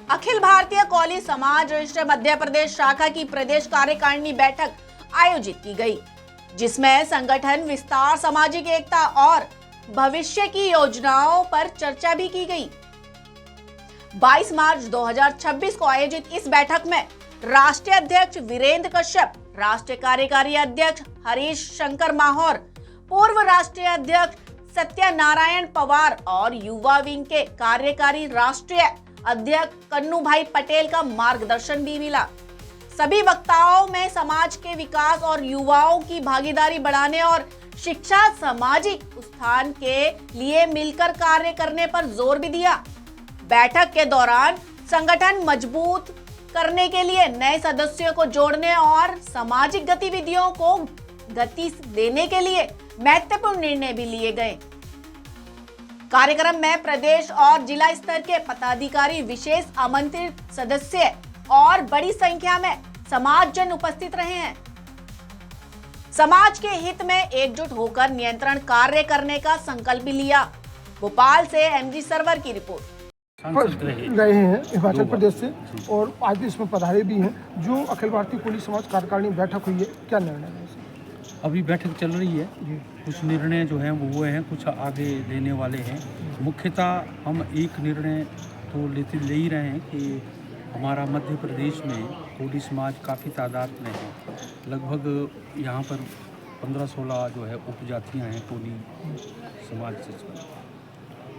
अखिल भारतीय कौली समाज रजिस्टर मध्य प्रदेश शाखा की प्रदेश कार्यकारिणी बैठक आयोजित की गई, जिसमें संगठन विस्तार, सामाजिक एकता और भविष्य की योजनाओं पर चर्चा भी की गई। 22 मार्च 2026 को आयोजित इस बैठक में राष्ट्रीय अध्यक्ष वीरेंद्र कश्यप, राष्ट्रीय कार्यकारी अध्यक्ष हरीश शंकर माहौर, पूर्व राष्ट्रीय अध्यक्ष सत्यनारायण पवार और युवा विंग के कार्यकारी राष्ट्रीय अध्यक्ष कन्नू भाई पटेल का मार्गदर्शन भी मिला। सभी वक्ताओं में समाज के विकास और युवाओं की भागीदारी बढ़ाने और शिक्षा, सामाजिक उत्थान के लिए मिलकर कार्य करने पर जोर भी दिया। बैठक के दौरान संगठन मजबूत करने के लिए नए सदस्यों को जोड़ने और सामाजिक गतिविधियों को गति देने के लिए महत्वपूर्ण निर्णय भी लिए गए। कार्यक्रम में प्रदेश और जिला स्तर के पदाधिकारी, विशेष आमंत्रित सदस्य और बड़ी संख्या में समाजजन उपस्थित रहे हैं। समाज के हित में एकजुट होकर नियंत्रण कार्य करने का संकल्प भी लिया। भोपाल से एमजी सरवर की रिपोर्ट। रहे हैं हिमाचल प्रदेश से और आज भी इसमें पधारे भी हैं। जो अखिल भारतीय कौली समाज कार्यकारिणी बैठक हुई है, क्या निर्णय है? अभी बैठक चल रही है, कुछ निर्णय जो हैं वो हुए हैं, कुछ आगे लेने वाले हैं। मुख्यतः हम एक निर्णय तो ले ही रहे हैं कि हमारा मध्य प्रदेश में कौली समाज काफ़ी तादाद में है। लगभग यहाँ पर 15-16 जो है उपजातियाँ हैं कौली समाज से।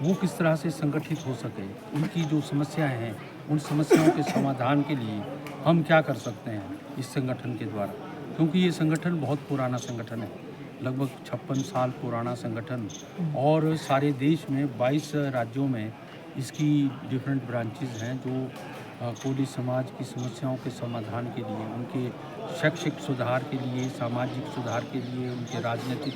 वो किस तरह से संगठित हो सके, उनकी जो समस्याएं हैं उन समस्याओं के समाधान के लिए हम क्या कर सकते हैं इस संगठन के द्वारा, क्योंकि ये संगठन बहुत पुराना संगठन है, लगभग 56 साल पुराना संगठन, और सारे देश में 22 राज्यों में इसकी डिफरेंट ब्रांचेज हैं जो कौली समाज की समस्याओं के समाधान के लिए, उनके शैक्षिक सुधार के लिए, सामाजिक सुधार के लिए, उनके राजनीतिक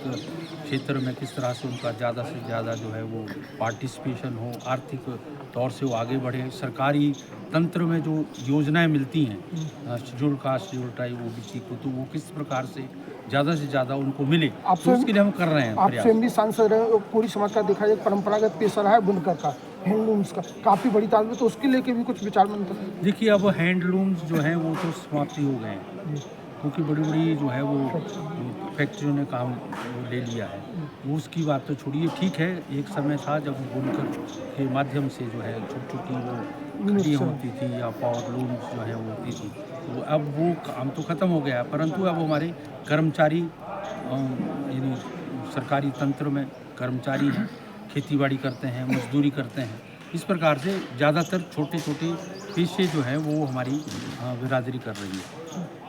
क्षेत्र में किस तरह से उनका ज़्यादा से ज़्यादा जो है वो पार्टिसिपेशन हो, आर्थिक तौर से वो आगे बढ़े, सरकारी तंत्र में जो योजनाएं मिलती हैं schedule caste, schedule tribe, OBC को, तो वो किस प्रकार से ज़्यादा से ज़्यादा उनको मिले, तो उसके लिए हम कर रहे हैं। आप स्वयं भी सांसद रहे, कौली समाज का देखा जाए परंपरागत पेशा रहा है बुनकर का, हैंडलूम्स का काफ़ी बड़ी तादाद में, तो उसके लेके भी कुछ विचार मंथन। देखिए, अब हैंडलूम्स जो हैं वो तो समाप्ति हो गए हैं, क्योंकि बड़ी बड़ी जो है वो फैक्ट्रियों ने काम ले लिया है। वो उसकी बात तो छोड़िए, ठीक है, एक समय था जब बुनकर के माध्यम से जो है छोटी छोटी वो खड़ियाँ होती थी या पावर लूम्स जो है वो होती थी, तो अब वो काम तो ख़त्म हो गया है। परंतु अब हमारे कर्मचारी यानी सरकारी तंत्र में कर्मचारी हैं, खेतीबाड़ी करते हैं, मजदूरी करते हैं, इस प्रकार से ज़्यादातर छोटे छोटे पेशे जो हैं वो हमारी बिरादरी कर रही है।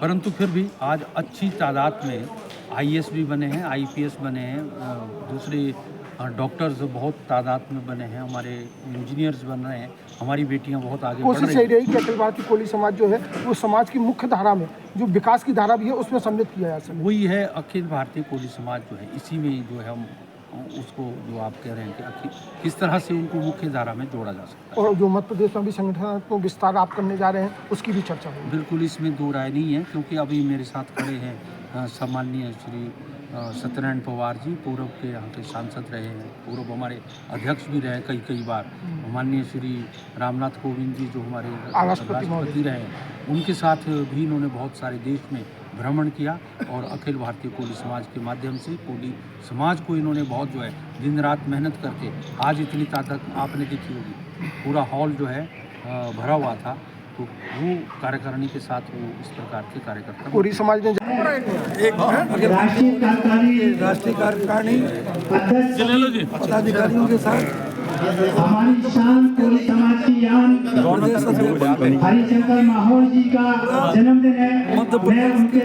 परंतु फिर भी आज अच्छी तादाद में आईएएस भी बने हैं, आईपीएस बने हैं, दूसरे डॉक्टर्स बहुत तादाद में बने हैं, हमारे इंजीनियर्स बन रहे हैं, हमारी बेटियां बहुत आगे बढ़ रही हैं। कोशिश यही रही कि अखिल भारतीय कौली समाज जो है वो समाज की मुख्य धारा में जो विकास की धारा भी है उसमें सम्मिलित किया जा सके। वही है अखिल भारतीय कौली समाज जो है, इसी में जो है हम उसको जो आप कह रहे हैं कि किस तरह से उनको मुख्य धारा में जोड़ा जा सकता है। और जो मध्य प्रदेश में भी संगठन को विस्तार आप करने जा रहे हैं उसकी भी चर्चा होगी। बिल्कुल, इसमें दो राय नहीं है, क्योंकि अभी मेरे साथ खड़े हैं सम्माननीय श्री सत्यनारायण पवार जी, पूर्व के यहाँ के सांसद रहे हैं, पूर्व हमारे अध्यक्ष भी रहे कई बार, माननीय श्री रामनाथ कोविंद जी जो हमारे राष्ट्रपति रहे हैं, उनके साथ भी इन्होंने बहुत सारे देश में भ्रमण किया और अखिल भारतीय कौली समाज के माध्यम से कौली समाज को इन्होंने बहुत जो है दिन रात मेहनत करके आज इतनी ताकत आपने देखी होगी, पूरा हॉल जो है भरा हुआ था, तो वो कार्यकारिणी के साथ वो इस प्रकार के कार्यकर्ता कौली समाज ने राष्ट्रीय कार्यकारिणी पदाधिकारियों के साथ हमारी शान कौली समाज की यान हरिशंकर माहौर जी का जन्मदिन है। मैं उनके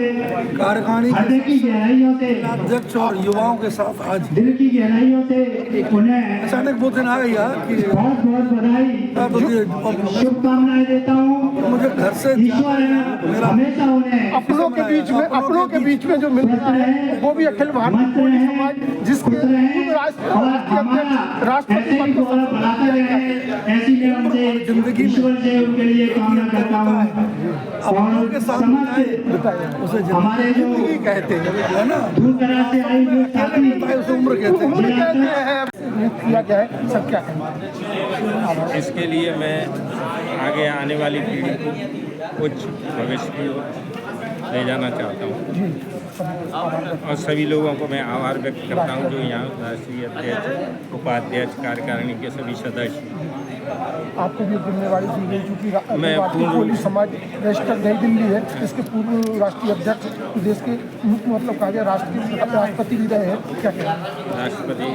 कार्यकारिणी की गहराइयों से अध्यक्ष और युवाओं के साथ आज दिल की गहराइयों से उन्हें अचानक वो दिन आ गया कि बहुत बहुत बधाई, शुभकामनाएं देता हूँ। मुझे घर से ईश्वर हमेशा उन्हें अपनों के बीच में जो मिल रहा है वो भी अखिल भारतीय कौली समाज, जिसके राष्ट्रपति पद को बढ़ाते रहे, ऐसी मैं उनसे ईश्वर से उनके लिए कामना करता हूँ। और समाज उसे हमारे जो कहते हैं ना, दूर दराज से आई जो साथी उसे उम्र कहते हैं, किया क्या है, सब क्या है। इसके लिए मैं आगे आने वाली पीढ़ी को उच्च भविष्य की ओर ले जाना चाहता हूँ। और सभी लोगों को मैं आभार व्यक्त करता हूँ जो यहाँ राष्ट्रीय अध्यक्ष, उपाध्यक्ष, कार्यकारिणी के सभी सदस्य। आपको भी जिम्मेवारी दी गई क्योंकि मैं कोली समाज रजिस्टर नई दिल्ली है, इसके पूर्व राष्ट्रीय अध्यक्ष देश के मतलब कहा जाए राष्ट्रपति भी रहे हैं, क्या कहें? राष्ट्रपति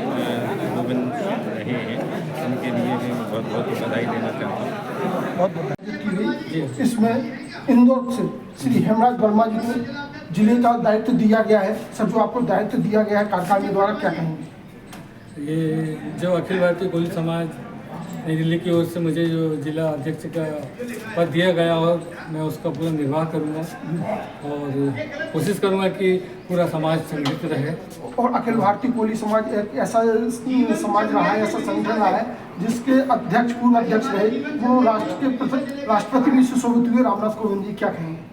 कोविंद रहे हैं, उनके लिए भी बहुत बहुत बधाई देना चाहता हूँ। बहुत बहुत इसमें इंदौर से श्री हेमराज वर्मा जी को जिले का दायित्व दिया गया है। सर, जो आपको दायित्व दिया गया है कार्यकारिणी द्वारा, क्या कहेंगे? ये जो अखिल भारतीय कोली समाज नई दिल्ली की ओर से मुझे जो जिला अध्यक्ष का पद दिया गया और मैं उसका पूरा निर्वाह करूंगा और कोशिश करूंगा कि पूरा समाज संगठित रहे। और अखिल भारतीय कोली समाज एक ऐसा समाज रहा है, ऐसा संगठन रहा है जिसके अध्यक्ष पूर्व अध्यक्ष रहे वो राष्ट्रपति भी सुशोभित हुए रामनाथ कोविंद जी, क्या कहेंगे?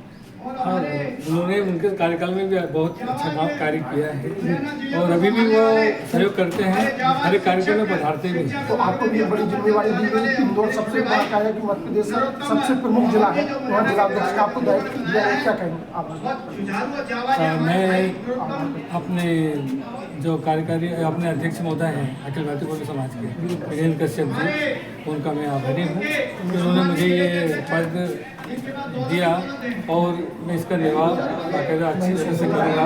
हाँ, उन्होंने उनके कार्यकाल में भी बहुत अच्छा कार्य किया है और अभी भी वो सहयोग करते हैं, हर एक कार्यक्रम में पधारते भी हैं। तो आपको भी बड़ी जिम्मेवारी दी गई। इंदौर सबसे बड़ा क्या है कि मध्य प्रदेश का सबसे प्रमुख जिला है, वहाँ जिलाध्यक्ष का आपको दायित्व दिया है, क्या कहेंगे आप? मैं अपने जो कार्यकारी अपने अध्यक्ष महोदय हैं अखिल भारतीय कोली समाज के वीरेंद्र कश्यप जी, उनका मैं आभारी हूँ कि उन्होंने मुझे ये पद दिया और मैं इसका निर्वाह बाकायदा अच्छी तरह से करूँगा।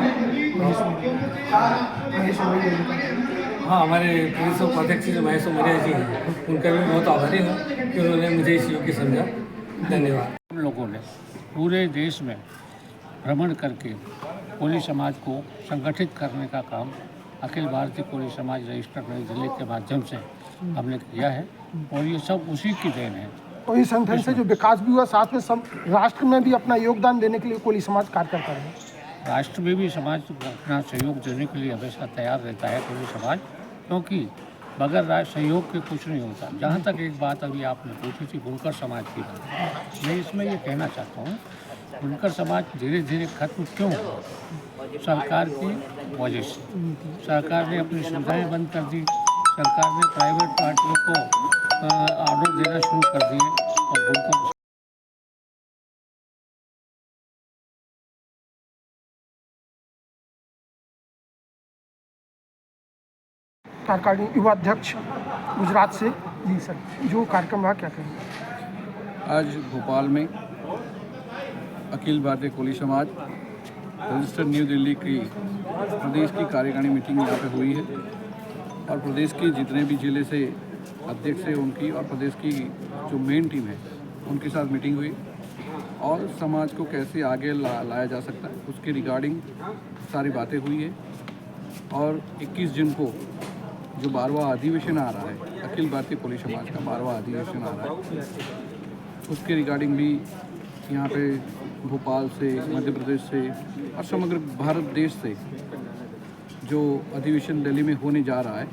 हाँ, हमारे प्रदेश उपाध्यक्ष जो महेश मौर्य जी हैं, उनका भी बहुत आभारी हूँ कि उन्होंने मुझे इस योग्य समझा। धन्यवाद। हम लोगों ने पूरे देश में भ्रमण करके कोली समाज को संगठित करने का काम अखिल भारतीय कोली समाज रजिस्टर नई दिल्ली के माध्यम से हमने किया है और ये सब उसी की देन है। और इस संगठन से जो विकास भी हुआ, साथ में सब राष्ट्र में भी अपना योगदान देने के लिए कोली समाज कार्य करता है। राष्ट्र में भी समाज अपना सहयोग देने के लिए हमेशा तैयार रहता है कोली समाज, क्योंकि बगैर राष्ट्र सहयोग के कुछ नहीं होता। जहाँ तक एक बात अभी आपने पूछी थी बुनकर समाज की बात, मैं इसमें ये कहना चाहता हूँ, बुनकर समाज धीरे धीरे खत्म क्यों हुआ? सरकार की वजह से। सरकार ने अपनी सुविधाएं बंद कर दी, सरकार ने प्राइवेट पार्टियों को ऑर्डर देना शुरू कर दिए और बुनकर कार्यकारिणी युवा अध्यक्ष गुजरात से जी सर, जो कार्यक्रम रहा, क्या कहेंगे? आज भोपाल में अखिल भारतीय कोली समाज रजिस्टर न्यू दिल्ली की प्रदेश की कार्यकारिणी मीटिंग यहाँ पे हुई है और प्रदेश के जितने भी जिले से अध्यक्ष है उनकी और प्रदेश की जो मेन टीम है उनके साथ मीटिंग हुई और समाज को कैसे आगे लाया जा सकता है उसके रिगार्डिंग सारी बातें हुई है। और 21 जून को जो 12वां अधिवेशन आ रहा है, अखिल भारतीय कोली समाज का 12वां अधिवेशन आ रहा है, उसके रिगार्डिंग भी यहाँ पे भोपाल से, मध्य प्रदेश से और समग्र भारत देश से जो अधिवेशन दिल्ली में होने जा रहा है,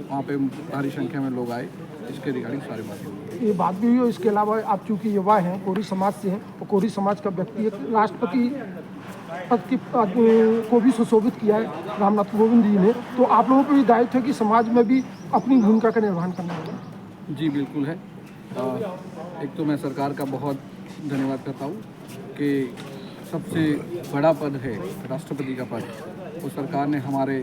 वहाँ पे भारी संख्या में लोग आए, इसके रिगार्डिंग सारी बातें हुई। ये बात भी हुई है। इसके अलावा आप चूँकि युवा हैं, कोरी समाज से हैं और कोरी समाज का व्यक्ति एक राष्ट्रपति पद को भी सुशोभित किया है रामनाथ कोविंद जी ने, तो आप लोगों को भी दायित्व है कि समाज में भी अपनी भूमिका का निर्वहन करना होगा। जी बिल्कुल है। एक तो मैं सरकार का बहुत धन्यवाद करता हूँ कि सबसे बड़ा पद है राष्ट्रपति का पद, वो सरकार ने हमारे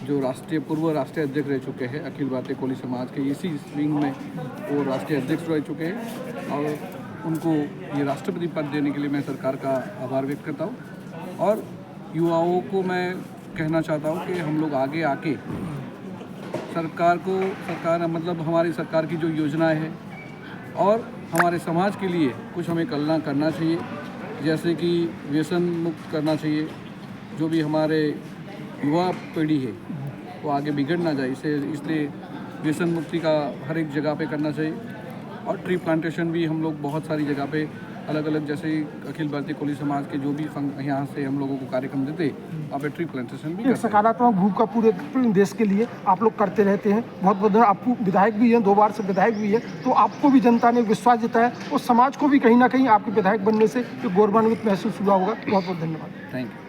जो पूर्व राष्ट्रीय अध्यक्ष रह चुके हैं अखिल भारतीय कोली समाज के, इसी विंग में वो राष्ट्रीय अध्यक्ष रह चुके हैं और उनको ये राष्ट्रपति पद देने के लिए मैं सरकार का आभार व्यक्त करता हूँ। और युवाओं को मैं कहना चाहता हूँ कि हम लोग आगे आके सरकार मतलब हमारी सरकार की जो योजनाएं हैं और हमारे समाज के लिए कुछ हमें करना चाहिए, जैसे कि व्यसन मुक्त करना चाहिए। जो भी हमारे युवा पीढ़ी है वो आगे बिगड़ ना जाए, इसलिए व्यसन मुक्ति का हर एक जगह पे करना चाहिए। और ट्री प्लांटेशन भी हम लोग बहुत सारी जगह पे अलग अलग, जैसे अखिल भारतीय कोली समाज के जो भी यहाँ से हम लोगों को कार्यक्रम देते वहाँ पे ट्री प्लांटेशन भी एक सकारात्मक भूमिका पूरे देश के लिए आप लोग करते रहते हैं। बहुत बहुत आपको विधायक भी हैं, 2 बार से विधायक भी है, तो आपको भी जनता ने विश्वास जताया और समाज को भी कहीं ना कहीं आपके विधायक बनने से गौरवान्वित महसूस हुआ होगा। बहुत बहुत धन्यवाद। Thank you.